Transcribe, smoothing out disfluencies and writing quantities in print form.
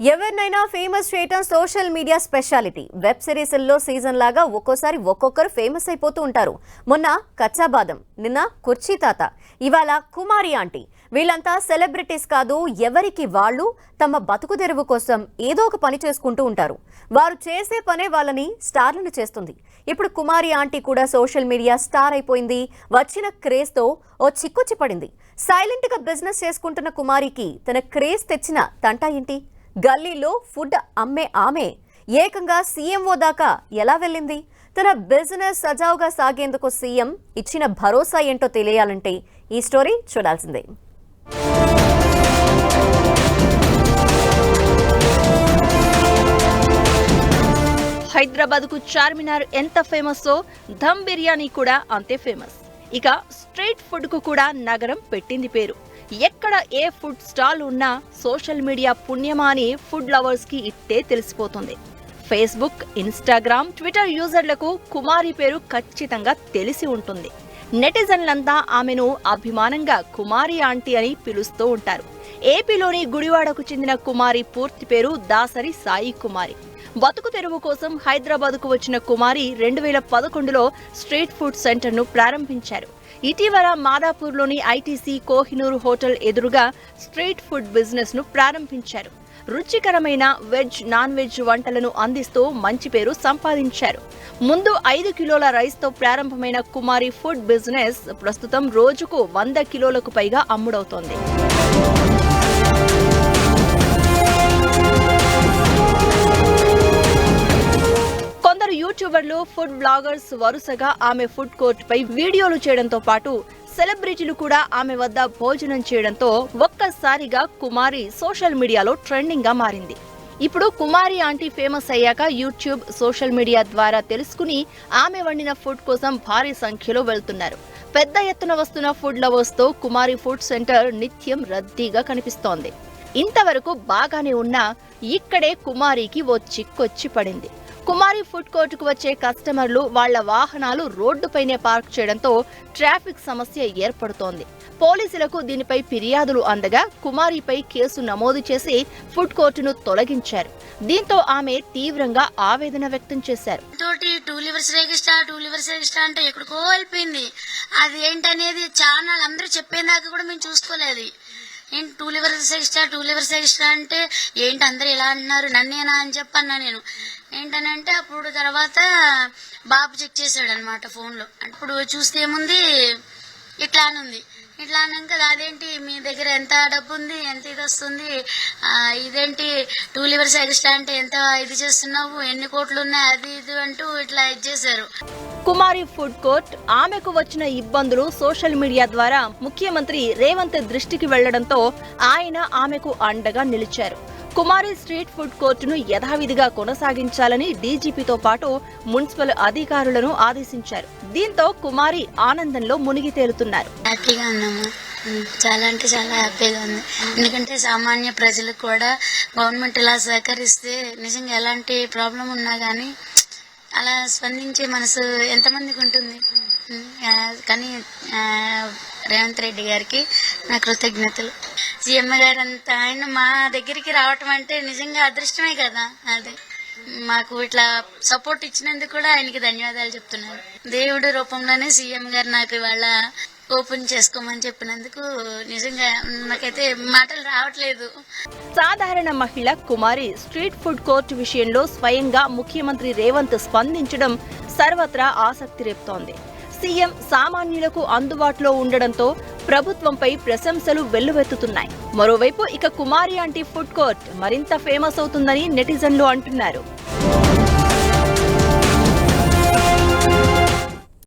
ఎవరినైనా ఫేమస్ చేయటం social media speciality. Web సిరీస్ల్లో సీజన్ లాగా ఒక్కోసారి ఒక్కొక్కరు ఫేమస్ అయిపోతూ ఉంటారు. మొన్న కచ్చాబాదం, నిన్న కుర్చీ తాత, ఇవాళ కుమారి ఆంటీ. వీళ్ళంతా సెలబ్రిటీస్ కాదు, ఎవరికి వాళ్ళు తమ బతుకు తెరువు కోసం ఏదో ఒక పని చేసుకుంటూ ఉంటారు. వారు చేసే పనే వాళ్ళని స్టార్లను చేస్తుంది. ఇప్పుడు కుమారి ఆంటీ కూడా సోషల్ మీడియా స్టార్ అయిపోయింది. వచ్చిన క్రేజ్తో ఓ చిక్కుచి పడింది. సైలెంట్గా బిజినెస్ చేసుకుంటున్న కుమారికి తన క్రేజ్ తెచ్చిన తంటా ఏంటి? గల్లీలో ఫుడ్ అమ్మే ఆమె ఏకంగా సీఎంఓ దాకా ఎలా వెళ్ళింది? తన బిజినెస్ సజావుగా సాగేందుకు సీఎం ఇచ్చిన భరోసా ఏంటో తెలియాలంటే ఈ స్టోరీ చూడాల్సిందే. హైదరాబాద్ కు చార్మినార్ ఎంత ఫేమస్సో ధమ్ బిర్యానీ కూడా అంతే ఫేమస్. ఇక స్ట్రీట్ ఫుడ్ కు కూడా నగరం పెట్టింది పేరు. ఎక్కడ ఏ ఫుడ్ స్టాల్ ఉన్నా సోషల్ మీడియా పుణ్యమా అని ఫుడ్ లవర్స్ కి ఇట్టే తెలిసిపోతుంది. ఫేస్బుక్, ఇన్స్టాగ్రామ్, ట్విట్టర్ యూజర్లకు కుమారి పేరు ఖచ్చితంగా తెలిసి ఉంటుంది. నెటిజన్లంతా ఆమెను అభిమానంగా కుమారి ఆంటీ అని పిలుస్తూ ఉంటారు. ఏపీలోని గుడివాడకు చెందిన కుమారి పూర్తి పేరు దాసరి సాయి కుమారి. బతుకు తెరువు కోసం హైదరాబాద్కు వచ్చిన కుమారి 2011లో స్ట్రీట్ ఫుడ్ సెంటర్ను ప్రారంభించారు. ఇటీవల మాదాపూర్లోని ఐటీసీ కోహినూర్ హోటల్ ఎదురుగా స్ట్రీట్ ఫుడ్ బిజినెస్ ను ప్రారంభించారు. రుచికరమైన వెజ్, నాన్ వెజ్ వంటలను అందిస్తూ మంచి పేరు సంపాదించారు. ముందు 5 కిలోల రైస్ తో ప్రారంభమైన కుమారి ఫుడ్ బిజినెస్ ప్రస్తుతం రోజుకు 100 కిలోలకు పైగా అమ్ముడవుతోంది. కొందరు యూట్యూబర్లు, ఫుడ్ బ్లాగర్స్ వరుసగా ఆమె ఫుడ్ కోర్ట్ పై వీడియోలు చేయడంతో పాటు సెలబ్రిటీలు కూడా ఆమె వద్ద భోజనం చేయడంతో ఒక్కసారిగా కుమారి సోషల్ మీడియాలో ట్రెండింగ్ గా మారింది. ఇప్పుడు కుమారి ఆంటీ ఫేమస్ అయ్యాక యూట్యూబ్, సోషల్ మీడియా ద్వారా తెలుసుకుని ఆమె వండిన ఫుడ్ కోసం భారీ సంఖ్యలో వెళ్తున్నారు. పెద్ద ఎత్తున వస్తున్న ఫుడ్ లవర్స్ తో కుమారి ఫుడ్ సెంటర్ నిత్యం రద్దీగా కనిపిస్తోంది. ఇంతవరకు బాగానే ఉన్నా ఇక్కడే కుమారికి ఓ చిక్కొచ్చి పడింది. కుమారి ఫుడ్ కోర్టుకు వచ్చే కస్టమర్లు వాళ్ల వాహనాలు రోడ్డుపైనే పార్క్ చేయడంతో ట్రాఫిక్ సమస్య ఏర్పడుతోంది. పోలీసులకు దీనిపై ఫిర్యాదులు అందగా కుమారిపై కేసు నమోదు చేసి ఫుడ్ కోర్టును తొలగించారు. దీంతో ఆమె తీవ్రంగా ఆవేదన వ్యక్తం చేశారు. టూ లివర్స్ రేగిస్టా అంటే ఎక్కడికో వెళ్ళిపోయింది. అది ఏంటనేది ఛానల్ అందరూ చెప్పేదాకా కూడా మేము చూసుకోలేదు. ఏంటి టూ లివర్స్ ఎక్స్ట్రా అంటే ఏంటి అందరు ఇలా అంటున్నారు, నన్నేనా అని చెప్పన్నా నేను. ఏంటనంటే అప్పుడు తర్వాత బాబు చెక్ చేశాడు అనమాట ఫోన్లో. అప్పుడు చూస్తే ఏముంది, ఇట్లా ఉంది. ఇట్లా అన్నాక అదేంటి మీ దగ్గర ఎంత డబ్బు ఉంది, ఎంత ఇది వస్తుంది, ఇదేంటి టూ లివర్స్ ఎక్స్ట్రా అంటే ఎంత ఇది చేస్తున్నావు, ఎన్ని కోట్లు ఉన్నాయి, అది ఇది అంటూ ఇట్లా ఇది చేశారు. కుమారి ఫుడ్ కోర్ట్ ఆమెకు వచ్చిన ఇబ్బందులు సోషల్ మీడియా ద్వారా ముఖ్యమంత్రి రేవంత్ దృష్టికి వెళ్లడంతో ఆయన ఆమెకు అండగా నిలిచారు. కుమారి స్ట్రీట్ ఫుడ్ కోర్టును యథావిధిగా కొనసాగించాలని డీజీపీతో పాటు మున్సిపల్ అధికారులను ఆదేశించారు. దీంతో కుమారి ఆనందంలో మునిగి తేలుతున్నారు. హ్యాపీగా ఉన్నాము, చాలా అంటే చాలా హ్యాపీగా ఉంది. ఎందుకంటే సామాన్య ప్రజలకు కూడా గవర్నమెంట్ ఇలా సహకరిస్తే నిజంగా ఎలాంటి ప్రాబ్లం ఉన్నా గానీ అలా స్పందించే మనసు ఎంతమందికి ఉంటుంది. కానీ రేవంత్ రెడ్డి గారికి నా కృతజ్ఞతలు. సీఎం గారు అంతా ఆయన మా దగ్గరికి రావటం అంటే నిజంగా అదృష్టమే కదా. అది మాకు ఇట్లా సపోర్ట్ ఇచ్చినందుకు కూడా ఆయనకి ధన్యవాదాలు చెప్తున్నాను. దేవుడి రూపంలోనే సీఎం గారు నాకు ఇవాళ ఓపెన్ చేసుకోమని చెప్పినందుకు నిజంగా నాకైతే మాటలు రావట్లేదు. సాధారణ మహిళ కుమారి స్ట్రీట్ ఫుడ్ కోర్టు విషయంలో స్వయంగా ముఖ్యమంత్రి రేవంత్ స్పందించడం సర్వత్రా ఆసక్తి రేపుతోంది. సీఎం సామాన్యులకు అందుబాటులో ఉండడంతో ప్రభుత్వంపై ప్రశంసలు వెల్లువెత్తుతున్నాయి. మరోవైపు ఇక కుమారి ఆంటీ ఫుడ్ కోర్ట్ మరింత ఫేమస్ అవుతుందని నెటిజన్లు అంటున్నారు.